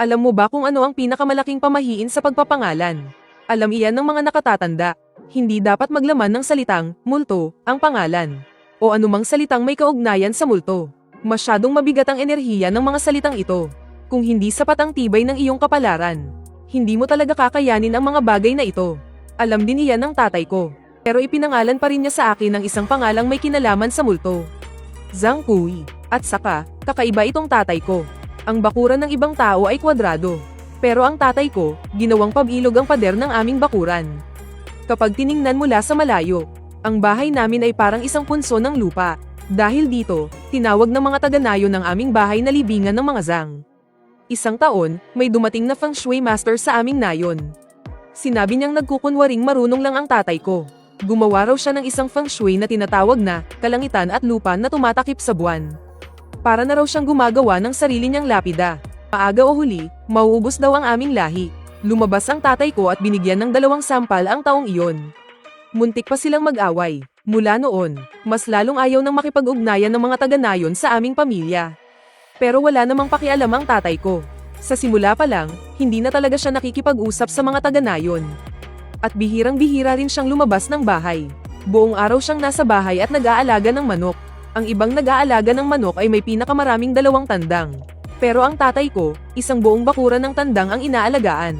Alam mo ba kung ano ang pinakamalaking pamahiin sa pagpapangalan? Alam iyan ng mga nakatatanda. Hindi dapat maglaman ng salitang, multo, ang pangalan. O anumang salitang may kaugnayan sa multo. Masyadong mabigat ang enerhiya ng mga salitang ito. Kung hindi sapat ang tibay ng iyong kapalaran, hindi mo talaga kakayanin ang mga bagay na ito. Alam din iyan ng tatay ko. Pero ipinangalan pa rin niya sa akin ng isang pangalang may kinalaman sa multo. Zhang Kui. At saka, kakaiba itong tatay ko. Ang bakuran ng ibang tao ay kwadrado. Pero ang tatay ko, ginawang pabilog ang pader ng aming bakuran. Kapag tiningnan mula sa malayo, ang bahay namin ay parang isang punso ng lupa. Dahil dito, tinawag ng mga taga-nayo ng aming bahay na libingan ng mga Zhang. Isang taon, may dumating na feng shui master sa aming nayon. Sinabi niyang nagkukunwaring marunong lang ang tatay ko. Gumawa raw siya ng isang feng shui na tinatawag na kalangitan at lupa na tumatakip sa buwan. Para na raw siyang gumagawa ng sarili niyang lapida. Maaga o huli, mauubos daw ang aming lahi. Lumabas ang tatay ko at binigyan ng 2 sampal ang taong iyon. Muntik pa silang mag-away. Mula noon, mas lalong ayaw ng makipag-ugnayan ng mga taga-nayon sa aming pamilya. Pero wala namang pakialam ang tatay ko. Sa simula pa lang, hindi na talaga siya nakikipag-usap sa mga taga-nayon. At bihirang-bihira rin siyang lumabas ng bahay. Buong araw siyang nasa bahay at nag-aalaga ng manok. Ang ibang nag-aalaga ng manok ay may pinakamaraming 2 tandang. Pero ang tatay ko, isang buong bakuran ng tandang ang inaalagaan.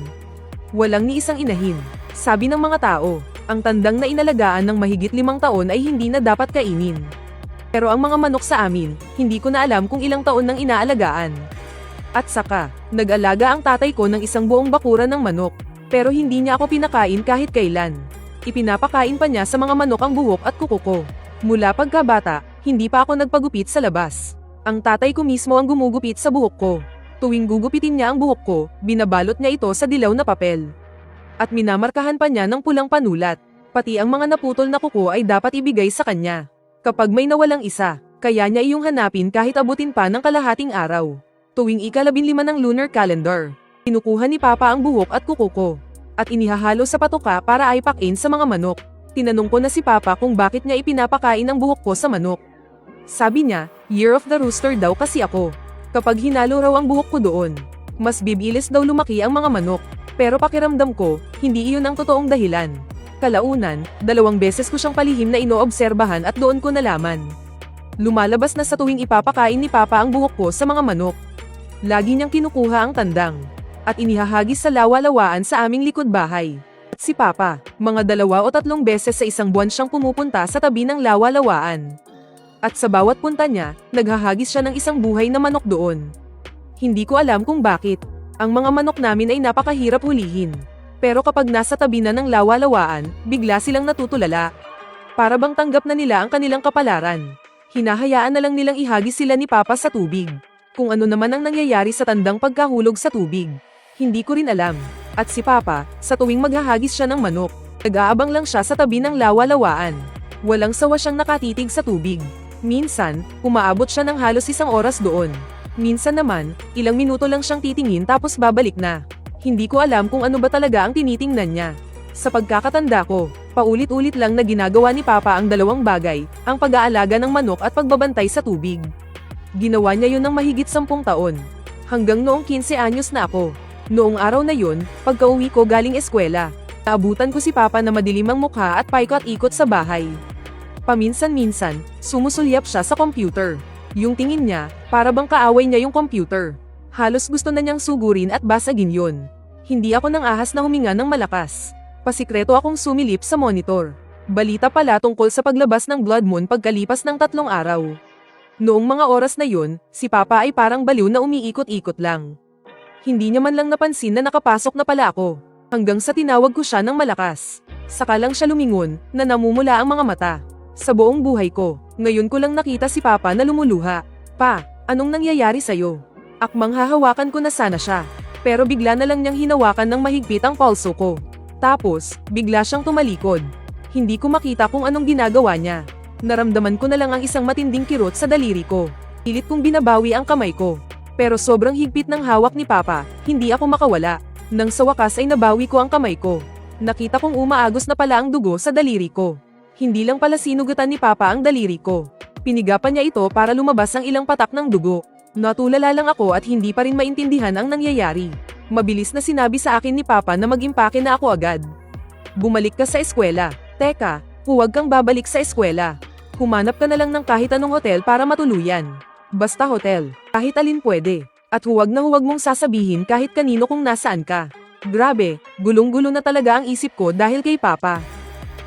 Walang ni isang inahin. Sabi ng mga tao, ang tandang na inalagaan ng mahigit 5 taon ay hindi na dapat kainin. Pero ang mga manok sa amin, hindi ko na alam kung ilang taon nang inaalagaan. At saka, nag-alaga ang tatay ko ng isang buong bakuran ng manok. Pero hindi niya ako pinakain kahit kailan. Ipinapakain pa niya sa mga manok ang buhok at kuko ko. Mula pagkabata, hindi pa ako nagpagupit sa labas. Ang tatay ko mismo ang gumugupit sa buhok ko. Tuwing gugupitin niya ang buhok ko, binabalot niya ito sa dilaw na papel. At minamarkahan pa niya ng pulang panulat. Pati ang mga naputol na kuko ay dapat ibigay sa kanya. Kapag may nawalang isa, kaya niya iyong hanapin kahit abutin pa ng kalahating araw. Tuwing ika-15 ng lunar calendar, kinukuha ni Papa ang buhok at kuko ko. At inihahalo sa patuka para aipakin sa mga manok. Tinanong ko na si Papa kung bakit niya ipinapakain ang buhok ko sa manok. Sabi niya, Year of the Rooster daw kasi ako. Kapag hinalo raw ang buhok ko doon, mas bibilis daw lumaki ang mga manok. Pero pakiramdam ko, hindi iyon ang totoong dahilan. Kalaunan, 2 beses ko siyang palihim na inoobserbahan at doon ko nalaman. Lumalabas na sa tuwing ipapakain ni Papa ang buhok ko sa mga manok. Lagi niyang kinukuha ang tandang. At inihahagis sa lawa-lawaan sa aming likod bahay. At si Papa, mga 2 o 3 beses sa isang buwan siyang pumupunta sa tabi ng lawa-lawaan. At sa bawat punta niya, naghahagis siya ng isang buhay na manok doon. Hindi ko alam kung bakit. Ang mga manok namin ay napakahirap hulihin. Pero kapag nasa tabi na ng lawa-lawaan, bigla silang natutulala. Para bang tanggap na nila ang kanilang kapalaran. Hinahayaan na lang nilang ihagis sila ni Papa sa tubig. Kung ano naman ang nangyayari sa tandang pagkahulog sa tubig, hindi ko rin alam. At si Papa, sa tuwing maghahagis siya ng manok, nag-aabang lang siya sa tabi ng lawa-lawaan. Walang sawa siyang nakatitig sa tubig. Minsan, umaabot siya ng halos 1 oras doon. Minsan naman, ilang minuto lang siyang titingin tapos babalik na. Hindi ko alam kung ano ba talaga ang tinitingnan niya. Sa pagkakatanda ko, paulit-ulit lang na ginagawa ni Papa ang 2 bagay, ang pag-aalaga ng manok at pagbabantay sa tubig. Ginawa niya yun ng mahigit 10 taon. Hanggang noong 15 anyos na ako. Noong araw na yun, pagka-uwi ko galing eskwela, naabutan ko si Papa na madilim ang mukha at paikot-ikot sa bahay. Paminsan-minsan, sumusulyap siya sa computer. Yung tingin niya, para bang kaaway niya yung computer. Halos gusto na niyang sugurin at basagin yun. Hindi ako nang ahas na huminga ng malakas. Pasikreto akong sumilip sa monitor. Balita pala tungkol sa paglabas ng blood moon pagkalipas ng 3 araw. Noong mga oras na yun, si Papa ay parang baliw na umiikot-ikot lang. Hindi niya man lang napansin na nakapasok na pala ako. Hanggang sa tinawag ko siya ng malakas. Saka lang siya lumingon, na namumula ang mga mata. Sa buong buhay ko, ngayon ko lang nakita si Papa na lumuluha. Pa, anong nangyayari sa'yo? Akmang hahawakan ko na sana siya. Pero bigla na lang niyang hinawakan ng mahigpit ang pulso ko. Tapos, bigla siyang tumalikod. Hindi ko makita kung anong ginagawa niya. Naramdaman ko na lang ang isang matinding kirot sa daliri ko. Pilit kong binabawi ang kamay ko. Pero sobrang higpit ng hawak ni Papa, hindi ako makawala. Nang sa wakas ay nabawi ko ang kamay ko. Nakita kong umaagos na pala ang dugo sa daliri ko. Hindi lang pala sinugatan ni Papa ang daliri ko. Pinigapan niya ito para lumabas ang ilang patak ng dugo. Natulala lang ako at hindi pa rin maintindihan ang nangyayari. Mabilis na sinabi sa akin ni Papa na mag-impake na ako agad. Bumalik ka sa eskwela. Teka, huwag kang babalik sa eskwela. Humanap ka na lang ng kahit anong hotel para matuluyan. Basta hotel, kahit alin pwede. At huwag na huwag mong sasabihin kahit kanino kung nasaan ka. Grabe, gulong-gulo na talaga ang isip ko dahil kay Papa.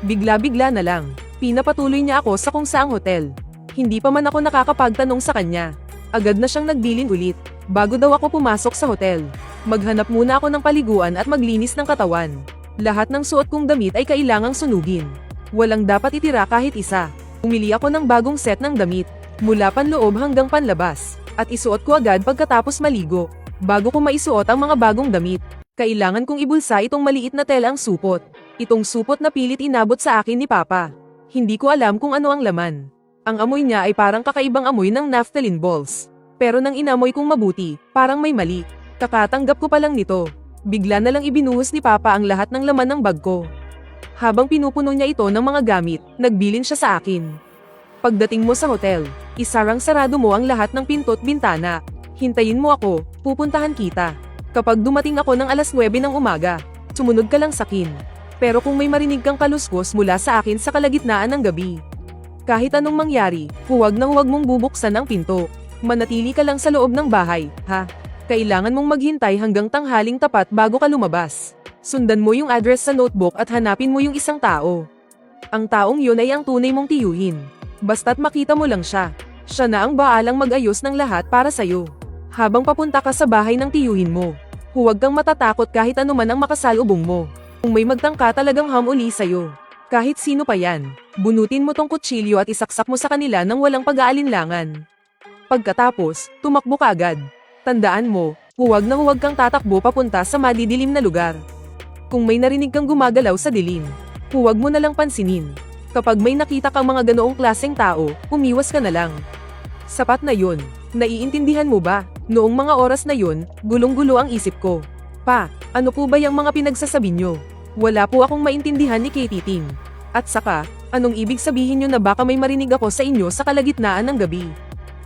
Bigla-bigla na lang, pinapatuloy niya ako sa kung saang hotel. Hindi pa man ako nakakapagtanong sa kanya. Agad na siyang nagbilin ulit, bago daw ako pumasok sa hotel. Maghanap muna ako ng paliguan at maglinis ng katawan. Lahat ng suot kong damit ay kailangang sunugin. Walang dapat itira kahit isa. Umili ako ng bagong set ng damit, mula panloob hanggang panlabas, at isuot ko agad pagkatapos maligo. Bago ko maisuot ang mga bagong damit, kailangan kong ibulsa itong maliit na telang supot. Itong supot na pilit inabot sa akin ni Papa. Hindi ko alam kung ano ang laman. Ang amoy niya ay parang kakaibang amoy ng naphthalene balls. Pero nang inamoy kong mabuti, parang may mali. Kakatanggap ko pa lang nito. Bigla na lang ibinuhos ni Papa ang lahat ng laman ng bag ko. Habang pinupuno niya ito ng mga gamit, nagbilin siya sa akin. Pagdating mo sa hotel, isarang-sarado mo ang lahat ng pinto't bintana. Hintayin mo ako, pupuntahan kita. Kapag dumating ako ng alas 9 ng umaga, sumunod ka lang sa akin. Pero kung may marinig kang kaluskos mula sa akin sa kalagitnaan ng gabi, kahit anong mangyari, huwag na huwag mong bubuksan ang pinto. Manatili ka lang sa loob ng bahay, ha? Kailangan mong maghintay hanggang tanghaling tapat bago ka lumabas. Sundan mo yung address sa notebook at hanapin mo yung isang tao. Ang taong yun ay ang tunay mong tiyuhin. Basta't makita mo lang siya. Siya na ang baalang mag-ayos ng lahat para sa'yo. Habang papunta ka sa bahay ng tiyuhin mo, huwag kang matatakot kahit anuman ang makasalubong mo. Kung may magtangka talagang hamuli sa'yo, kahit sino pa yan, bunutin mo tong kutsilyo at isaksak mo sa kanila nang walang pag-aalinlangan. Pagkatapos, tumakbo ka agad. Tandaan mo, huwag na huwag kang tatakbo papunta sa madidilim na lugar. Kung may narinig kang gumagalaw sa dilim, huwag mo na lang pansinin. Kapag may nakita kang mga ganoong klaseng tao, umiwas ka na lang. Sapat na yun. Naiintindihan mo ba? Noong mga oras na yun, gulong-gulo ang isip ko. Pa, ano po ba yung mga pinagsasabi nyo? Wala po akong maintindihan ni Katie Ting. At saka, anong ibig sabihin nyo na baka may marinig ako sa inyo sa kalagitnaan ng gabi?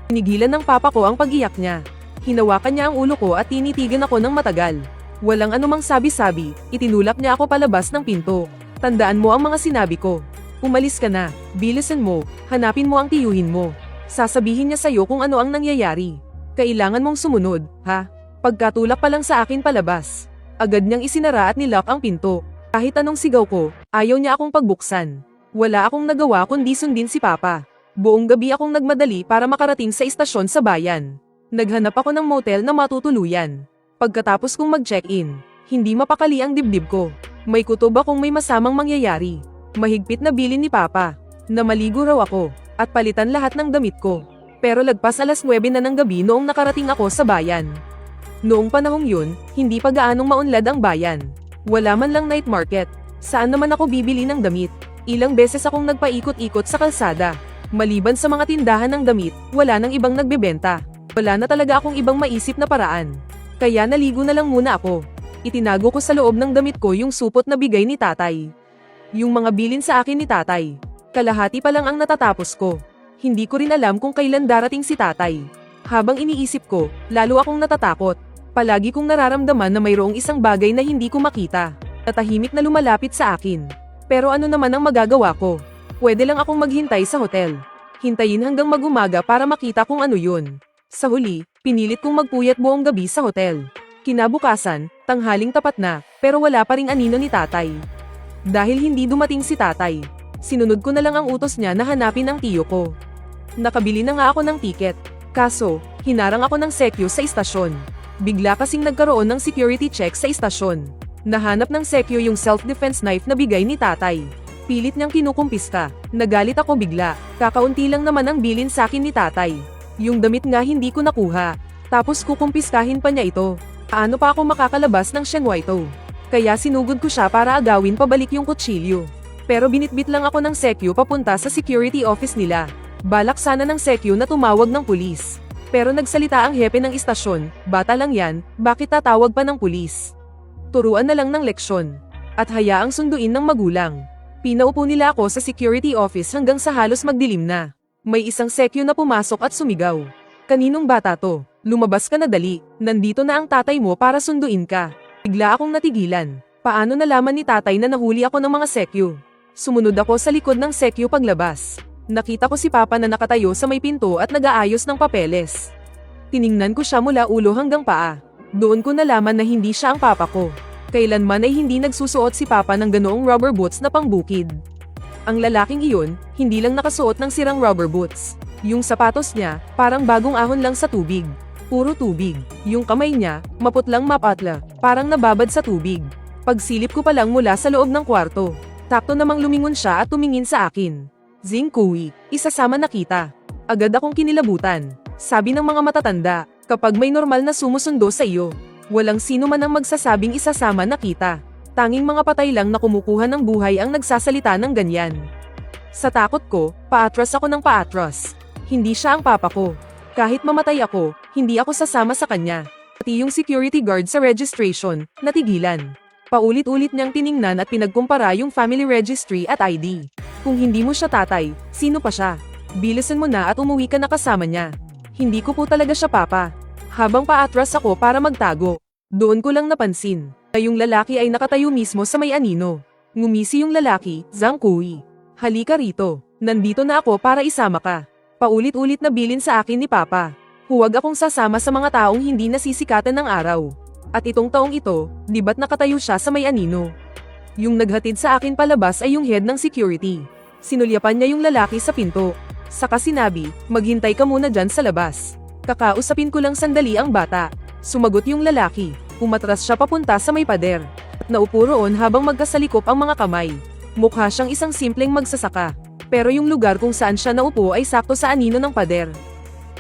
Pinigilan ng Papa ko ang pag-iyak niya. Hinawakan niya ang ulo ko at tinitigan ako ng matagal. Walang anumang sabi-sabi, itinulak niya ako palabas ng pinto. Tandaan mo ang mga sinabi ko. Umalis ka na, bilisan mo, hanapin mo ang tiyuhin mo. Sasabihin niya sa'yo kung ano ang nangyayari. Kailangan mong sumunod, ha? Pagkatulak pa lang sa akin palabas, agad niyang isinara at nilock ang pinto. Kahit anong sigaw ko, ayaw niya akong pagbuksan. Wala akong nagawa kundi sundin si Papa. Buong gabi akong nagmadali para makarating sa istasyon sa bayan. Naghanap ako ng motel na matutuluyan. Pagkatapos kong mag-check-in, hindi mapakali ang dibdib ko. May kutob akong may masamang mangyayari. Mahigpit na bilin ni Papa, na maligo raw ako, at palitan lahat ng damit ko. Pero lagpas alas 9 na ng gabi noong nakarating ako sa bayan. Noong panahong yun, hindi pa gaanong maunlad ang bayan. Wala man lang night market. Saan naman ako bibili ng damit? Ilang beses akong nagpaikot-ikot sa kalsada. Maliban sa mga tindahan ng damit, wala nang ibang nagbebenta. Wala na talaga akong ibang maisip na paraan. Kaya naligo na lang muna ako. Itinago ko sa loob ng damit ko yung supot na bigay ni tatay. Yung mga bilin sa akin ni tatay. Kalahati pa lang ang natatapos ko. Hindi ko rin alam kung kailan darating si tatay. Habang iniisip ko, lalo akong natatakot. Palagi kong nararamdaman na mayroong isang bagay na hindi ko makita, na tahimik na lumalapit sa akin. Pero ano naman ang magagawa ko? Pwede lang akong maghintay sa hotel. Hintayin hanggang mag-umaga para makita kung ano yun. Sa huli, pinilit kong magpuyat buong gabi sa hotel. Kinabukasan, tanghaling tapat na, pero wala pa ring anino ni tatay. Dahil hindi dumating si tatay, sinunod ko na lang ang utos niya na hanapin ang tiyo ko. Nakabili na nga ako ng tiket. Kaso, hinarang ako ng sekyo sa istasyon. Bigla kasing nagkaroon ng security check sa istasyon. Nahanap ng sekyo yung self-defense knife na bigay ni tatay. Pilit niyang kinukumpiska. Nagalit ako bigla. Kakaunti lang naman ang bilin sa akin ni tatay. Yung damit nga hindi ko nakuha. Tapos kukumpiskahin pa niya ito. Paano pa ako makakalabas ng Shanghai to? Kaya sinugod ko siya para agawin pabalik yung kutsilyo. Pero binitbit lang ako ng sekyo papunta sa security office nila. Balak sana ng sekyo na tumawag ng pulis. Pero nagsalita ang hepe ng istasyon, bata lang yan, bakit tatawag pa ng pulis? Turuan na lang ng leksyon. At hayaang sunduin ng magulang. Pinaupo nila ako sa security office hanggang sa halos magdilim na. May isang sekyo na pumasok at sumigaw. Kaninong bata to? Lumabas ka na dali, nandito na ang tatay mo para sunduin ka. Bigla akong natigilan. Paano nalaman ni tatay na nahuli ako ng mga sekyu? Sumunod ako sa likod ng sekyu paglabas. Nakita ko si Papa na nakatayo sa may pinto at nag-aayos ng papeles. Tiningnan ko siya mula ulo hanggang paa. Doon ko nalaman na hindi siya ang papa ko. Kailanman ay hindi nagsusuot si Papa ng ganoong rubber boots na pangbukid. Ang lalaking iyon, hindi lang nakasuot ng sirang rubber boots. Yung sapatos niya, parang bagong ahon lang sa tubig. Puro tubig. Yung kamay niya, maputlang mapatla, parang nababad sa tubig. Pagsilip ko pa lang mula sa loob ng kwarto, takto namang lumingon siya at tumingin sa akin. Zing Kui, isasama na kita. Agad akong kinilabutan. Sabi ng mga matatanda, kapag may normal na sumusundo sa iyo, walang sino man ang magsasabing isasama na kita. Tanging mga patay lang na kumukuha ng buhay ang nagsasalita ng ganyan. Sa takot ko, paatras ako ng paatras. Hindi siya ang papa ko. Kahit mamatay ako, hindi ako sasama sa kanya. Pati yung security guard sa registration, natigilan. Paulit-ulit niyang tiningnan at pinagkumpara yung family registry at ID. Kung hindi mo siya tatay, sino pa siya? Bilisan mo na at umuwi ka na kasama niya. Hindi ko po talaga siya papa. Habang paatras ako para magtago, doon ko lang napansin na yung lalaki ay nakatayo mismo sa may anino. Ngumisi yung lalaki, Zhang Kui. Halika rito, nandito na ako para isama ka. Paulit-ulit na bilin sa akin ni Papa. Huwag akong sasama sa mga taong hindi nasisikatan ng araw. At itong taong ito, di ba't nakatayo siya sa may anino? Yung naghatid sa akin palabas ay yung head ng security. Sinulyapan niya yung lalaki sa pinto. Saka sinabi, maghintay ka muna dyan sa labas. Kakausapin ko lang sandali ang bata. Sumagot yung lalaki. Umatras siya papunta sa may pader. At naupo roon habang magkasalikop ang mga kamay. Mukha siyang isang simpleng magsasaka. Pero yung lugar kung saan siya naupo ay sakto sa anino ng pader.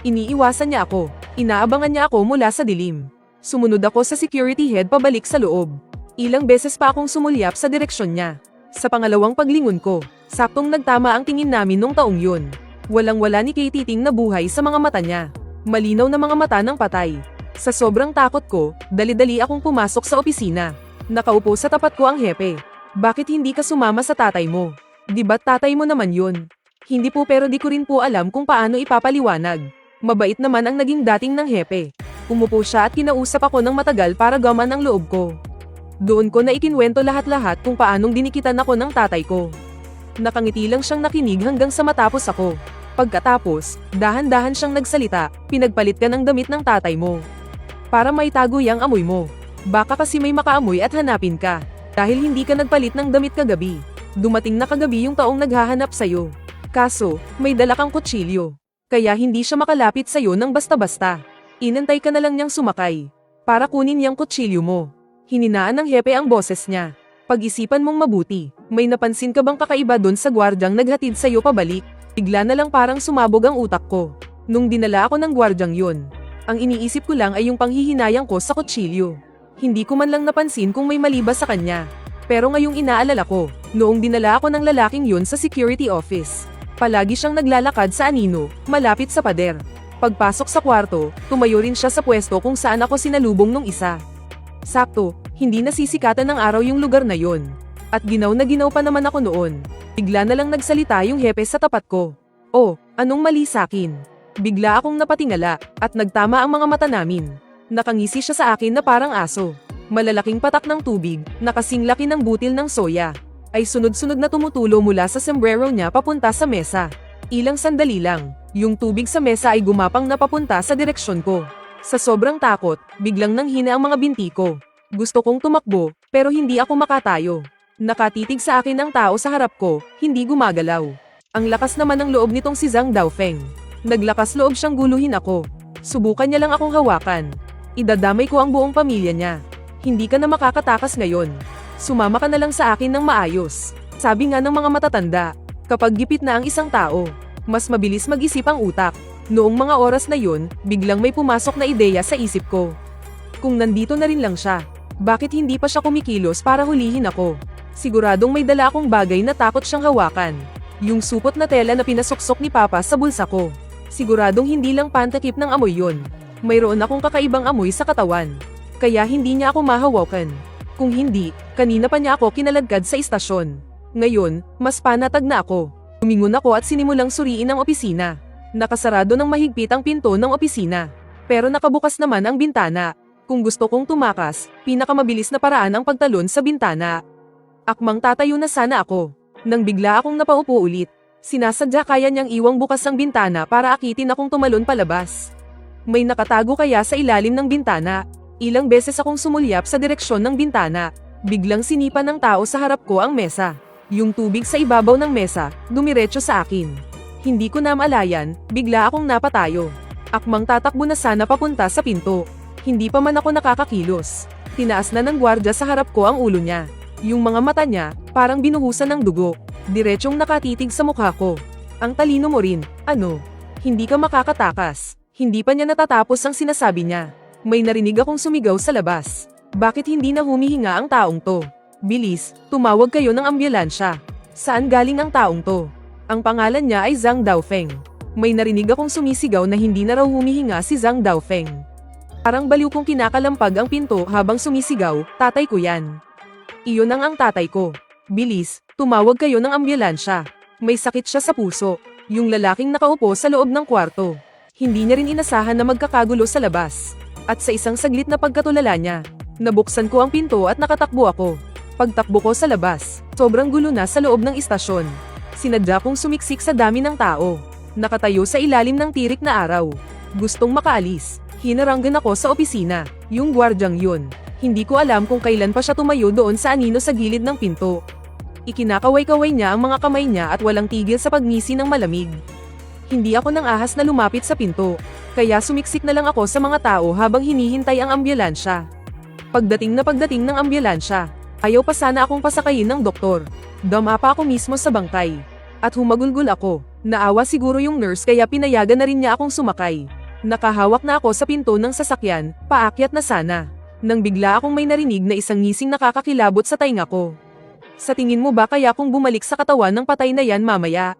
Iniiwasan niya ako. Inaabangan niya ako mula sa dilim. Sumunod ako sa security head pabalik sa loob. Ilang beses pa akong sumulyap sa direksyon niya. Sa pangalawang paglingon ko, saktong nagtama ang tingin namin nung taong yun. Walang-wala ni Kay titing na buhay sa mga mata niya. Malinaw na mga mata ng patay. Sa sobrang takot ko, dali-dali akong pumasok sa opisina. Nakaupo sa tapat ko ang hepe. Bakit hindi ka sumama sa tatay mo? Di ba't tatay mo naman yun? Hindi po pero di ko rin po alam kung paano ipapaliwanag. Mabait naman ang naging dating ng hepe. Umupo siya at kinausap ako ng matagal para gaman ang loob ko. Doon ko na ikinwento lahat-lahat kung paanong dinikitan ako ng tatay ko. Nakangiti lang siyang nakinig hanggang sa matapos ako. Pagkatapos, dahan-dahan siyang nagsalita, pinagpalit ka ng damit ng tatay mo. Para maitago yang amoy mo. Baka kasi may makaamoy at hanapin ka. Dahil hindi ka nagpalit ng damit kagabi. Dumating na kagabi yung taong naghahanap sa'yo. Kaso, may dala kang kutsilyo. Kaya hindi siya makalapit sa'yo ng basta-basta. Inantay ka na lang niyang sumakay. Para kunin yang kutsilyo mo. Hininaan ng hepe ang boses niya. Pag-isipan mong mabuti, may napansin ka bang kakaiba doon sa gwardyang naghatid sa'yo pabalik? Bigla na lang parang sumabog ang utak ko. Nung dinala ako ng gwardyang yun, ang iniisip ko lang ay yung panghihinayang ko sa kutsilyo. Hindi ko man lang napansin kung may mali ba sa kanya. Pero ngayong inaalala ko, noong dinala ako ng lalaking yun sa security office, palagi siyang naglalakad sa anino, malapit sa pader. Pagpasok sa kwarto, tumayo rin siya sa pwesto kung saan ako sinalubong nung isa. Sakto, hindi nasisikatan ng araw yung lugar na yon. At ginaw na ginaw pa naman ako noon. Bigla na lang nagsalita yung hepe sa tapat ko. Oh, anong mali sakin? Bigla akong napatingala, at nagtama ang mga mata namin. Nakangisi siya sa akin na parang aso. Malalaking patak ng tubig, na kasing laki ng butil ng soya, ay sunod-sunod na tumutulo mula sa sombrero niya papunta sa mesa. Ilang sandali lang, yung tubig sa mesa ay gumapang na papunta sa direksyon ko. Sa sobrang takot, biglang nanghina ang mga binti ko. Gusto kong tumakbo, pero hindi ako makatayo. Nakatitig sa akin ang tao sa harap ko, hindi gumagalaw. Ang lakas naman ng loob nitong si Zhang Daofeng. Naglakas loob siyang guluhin ako. Subukan niya lang akong hawakan. Idadamay ko ang buong pamilya niya. Hindi ka na makakatakas ngayon. Sumama ka na lang sa akin ng maayos. Sabi nga ng mga matatanda, kapag gipit na ang isang tao, mas mabilis mag-isip ang utak. Noong mga oras na yun, biglang may pumasok na ideya sa isip ko. Kung nandito na rin lang siya, bakit hindi pa siya kumikilos para hulihin ako? Siguradong may dala akong bagay na takot siyang hawakan. Yung supot na tela na pinasuksok ni Papa sa bulsa ko. Siguradong hindi lang pantakip ng amoy yun. Mayroon akong kakaibang amoy sa katawan. Kaya hindi niya ako mahawakan. Kung hindi, kanina pa niya ako kinaladkad sa istasyon. Ngayon, mas panatag na ako. Tumingon ako at sinimulang suriin ang opisina. Nakasarado ng mahigpit ang pinto ng opisina. Pero nakabukas naman ang bintana. Kung gusto kong tumakas, pinakamabilis na paraan ang pagtalon sa bintana. Akmang tatayo na sana ako. Nang bigla akong napaupo ulit. Sinasadya kaya niyang iwang bukas ang bintana para akitin akong tumalon palabas. May nakatago kaya sa ilalim ng bintana. Ilang beses akong sumulyap sa direksyon ng bintana. Biglang sinipa ng tao sa harap ko ang mesa. Yung tubig sa ibabaw ng mesa, dumiretso sa akin. Hindi ko na maalayan, bigla akong napatayo. Akmang tatakbo na sana papunta sa pinto. Hindi pa man ako nakakakilos. Tinaas na ng gwardiya sa harap ko ang ulo niya. Yung mga mata niya, parang binuhusan ng dugo. Diretsyong nakatitig sa mukha ko. Ang talino mo rin, ano? Hindi ka makakatakas. Hindi pa niya natatapos ang sinasabi niya. May narinig akong sumigaw sa labas. Bakit hindi na humihinga ang taong to? Bilis, tumawag kayo ng ambulansya. Saan galing ang taong to? Ang pangalan niya ay Zhang Daofeng. May narinig akong sumisigaw na hindi na raw humihinga si Zhang Daofeng. Parang baliw kong kinakalampag ang pinto habang sumisigaw, tatay ko yan. Iyon ang tatay ko. Bilis, tumawag kayo ng ambulansya. May sakit siya sa puso. Yung lalaking nakaupo sa loob ng kwarto. Hindi niya rin inasahan na magkakagulo sa labas. At sa isang saglit na pagkatulala niya, nabuksan ko ang pinto at nakatakbo ako. Pagtakbo ko sa labas, sobrang gulo na sa loob ng istasyon. Sinadya kong sumiksik sa dami ng tao. Nakatayo sa ilalim ng tirik na araw. Gustong makaalis. Hinaranggan ako sa opisina. Yung gwardyang yun. Hindi ko alam kung kailan pa siya tumayo doon sa anino sa gilid ng pinto. Ikinakaway-kaway niya ang mga kamay niya at walang tigil sa pagngisi ng malamig. Hindi ako nang ahas na lumapit sa pinto. Kaya sumiksik na lang ako sa mga tao habang hinihintay ang ambulansya. Pagdating ng ambulansya, ayaw pa sana akong pasakayin ng doktor. Dama pa ako mismo sa bangkay. At humagulgol ako. Naawa siguro yung nurse kaya pinayagan na rin niya akong sumakay. Nakahawak na ako sa pinto ng sasakyan, paakyat na sana. Nang bigla akong may narinig na isang ngising nakakakilabot sa tainga ko. Sa tingin mo ba kaya kung bumalik sa katawan ng patay na yan mamaya?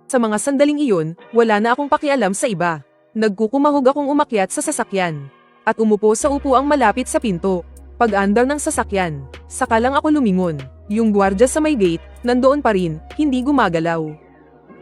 Sa mga sandaling iyon, wala na akong pakialam sa iba. Nagkukumahog akong umakyat sa sasakyan. At umupo sa upuang malapit sa pinto. Pag-andar ng sasakyan, saka lang ako lumingon. Yung gwardiya sa may gate, nandoon pa rin, hindi gumagalaw.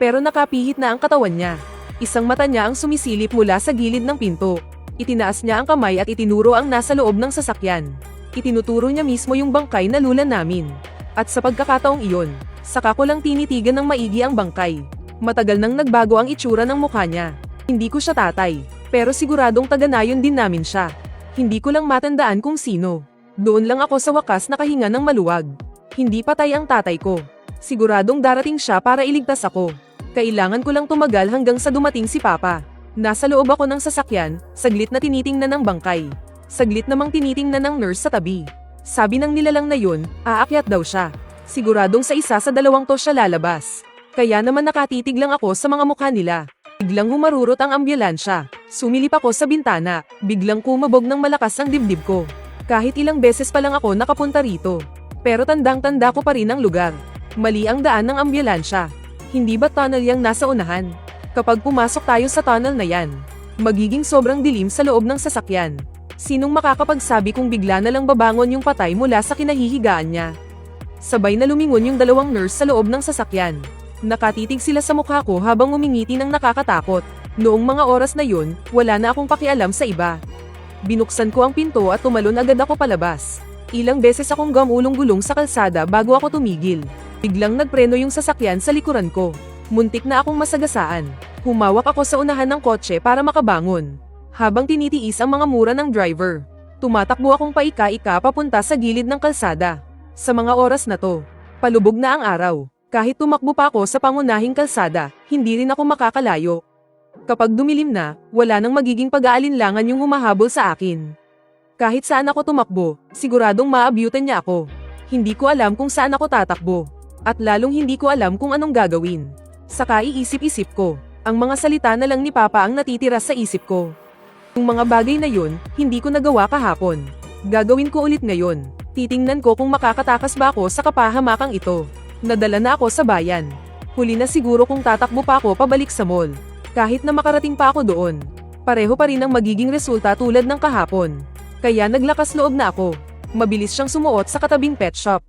Pero nakapihit na ang katawan niya. Isang mata niya ang sumisilip mula sa gilid ng pinto. Itinaas niya ang kamay at itinuro ang nasa loob ng sasakyan. Itinuturo niya mismo yung bangkay na lulan namin. At sa pagkakataong iyon, saka ko lang tinitigan ng maigi ang bangkay. Matagal nang nagbago ang itsura ng mukha niya. Hindi ko siya tatay, pero siguradong taga-nayon din namin siya. Hindi ko lang matandaan kung sino. Doon lang ako sa wakas nakahinga ng maluwag. Hindi patay ang tatay ko. Siguradong darating siya para iligtas ako. Kailangan ko lang tumagal hanggang sa dumating si Papa. Nasa loob ako ng sasakyan, saglit na tinitingnan ng bangkay. Saglit namang tinitingnan ng nurse sa tabi. Sabi ng nilalang na yun, aakyat daw siya. Siguradong sa isa sa dalawang to siya lalabas. Kaya naman nakatitig lang ako sa mga mukha nila. Biglang humarurot ang ambulansya. Sumilip ako sa bintana, biglang kumabog ng malakas ang dibdib ko. Kahit ilang beses pa lang ako nakapunta rito. Pero tandang-tanda ko pa rin ang lugar. Mali ang daan ng ambulansya. Hindi ba tunnel yang nasa unahan? Kapag pumasok tayo sa tunnel na yan, magiging sobrang dilim sa loob ng sasakyan. Sinong makakapagsabi kung bigla na lang babangon yung patay mula sa kinahihigaan niya? Sabay na lumingon yung dalawang nurse sa loob ng sasakyan. Nakatitig sila sa mukha ko habang umingiti ng nakakatakot. Noong mga oras na yun, wala na akong pakialam sa iba. Binuksan ko ang pinto at tumalon agad ako palabas. Ilang beses akong gumulong-gulong sa kalsada bago ako tumigil. Biglang nagpreno yung sasakyan sa likuran ko. Muntik na akong masagasaan. Humawak ako sa unahan ng kotse para makabangon. Habang tinitiis ang mga mura ng driver. Tumatakbo akong paika-ika papunta sa gilid ng kalsada. Sa mga oras na to, palubog na ang araw. Kahit tumakbo pa ako sa pangunahing kalsada, hindi rin ako makakalayo. Kapag dumilim na, wala nang magiging pag-aalinlangan yung humahabol sa akin. Kahit saan ako tumakbo, siguradong maabyutan niya ako. Hindi ko alam kung saan ako tatakbo. At lalong hindi ko alam kung anong gagawin. Saka iisip-isip ko, ang mga salita na lang ni Papa ang natitira sa isip ko. Yung mga bagay na yun, hindi ko nagawa kahapon. Gagawin ko ulit ngayon. Titingnan ko kung makakatakas ba ako sa kapahamakang ito. Nadala na ako sa bayan. Huli na siguro kung tatakbo pa ako pabalik sa mall. Kahit na makarating pa ako doon. Pareho pa rin ang magiging resulta tulad ng kahapon. Kaya naglakas loob na ako. Mabilis siyang sumuot sa katabing pet shop.